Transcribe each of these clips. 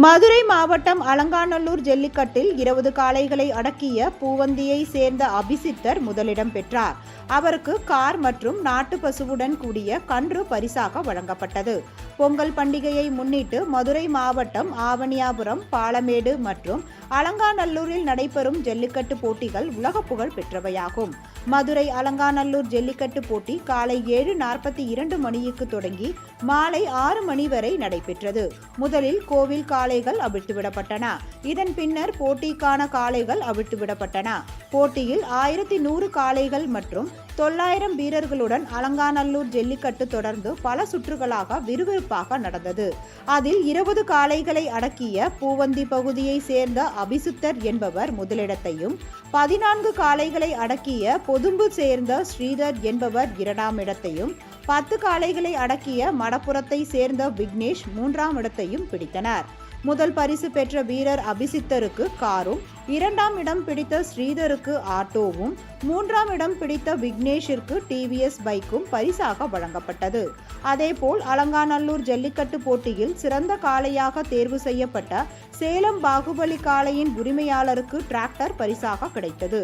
மதுரை மாவட்டம் அலங்காநல்லூர் ஜல்லிக்கட்டில் 20 காளைகளை அடக்கிய பூவந்தியை சேர்ந்த அபிசித்தர் முதலிடம் பெற்றார். அவருக்கு கார் மற்றும் நாட்டு பசுவுடன் கூடிய கன்று பரிசாக வழங்கப்பட்டது. பொங்கல் பண்டிகையை முன்னிட்டு மதுரை மாவட்டம் ஆவணியாபுரம், பாலமேடு மற்றும் அலங்காநல்லூரில் நடைபெறும் ஜல்லிக்கட்டு போட்டிகள் உலக புகழ் பெற்றவையாகும். மதுரை அலங்காநல்லூர் ஜல்லிக்கட்டு போட்டி காலை 7:42 மணிக்கு தொடங்கி மாலை 6 மணி வரை நடைபெற்றது. முதலில் கோவில் காளைகள் அவிழ்த்துவிடப்பட்டன. இதன் பின்னர் போட்டிக்கான காளைகள் அவிழ்த்துவிடப்பட்டன. போட்டியில் 1100 காளைகள் மற்றும் 900 வீரர்களுடன் அலங்காநல்லூர் ஜல்லிக்கட்டு தொடர்ந்து பல சுற்றுகளாக விறுவிறுப்பாக நடந்தது. அதில் 20 காளைகளை அடக்கிய பூவந்தி பகுதியை சேர்ந்த அபிசித்தர் என்பவர் முதலிடத்தையும், 14 காளைகளை அடக்கிய பொதும்பு சேர்ந்த ஸ்ரீதர் என்பவர் 2ஆம் இடத்தையும், 10 காளைகளை அடக்கிய மடப்புறத்தை சேர்ந்த விக்னேஷ் 3ஆம் இடத்தையும் பிடித்தனர். முதல் பரிசு பெற்ற வீரர் அபிசித்தருக்கு காரும், 2ஆம் இடம் பிடித்த ஸ்ரீதருக்கு ஆட்டோவும், 3ஆம் இடம் பிடித்த விக்னேஷிற்கு டிவிஎஸ் பைக்கும் பரிசாக வழங்கப்பட்டது. அதேபோல் அலங்காநல்லூர் ஜல்லிக்கட்டு போட்டியில் சிறந்த காளையாக தேர்வு செய்யப்பட்ட சேலம் பாகுபலி காளையின் உரிமையாளருக்கு டிராக்டர் பரிசாக கிடைத்தது.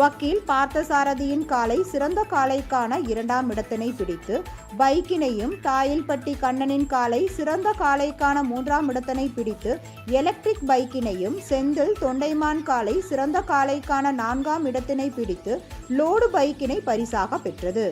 வக்கீல் பார்த்தசாரதியின் காளை சிறந்த காளைக்கான 2ஆம் இடத்தினை பிடித்து பைக்கினையும், தாயில்பட்டி கண்ணனின் காளை சிறந்த காளைக்கான 3ஆம் இடத்தினை பிடித்து எலக்ட்ரிக் பைக்கினையும், செந்தில் தொண்டைமான் காளை சிறந்த காளைக்கான 4ஆம் இடத்தினை பிடித்து லோடு பைக்கினை பரிசாக பெற்றது.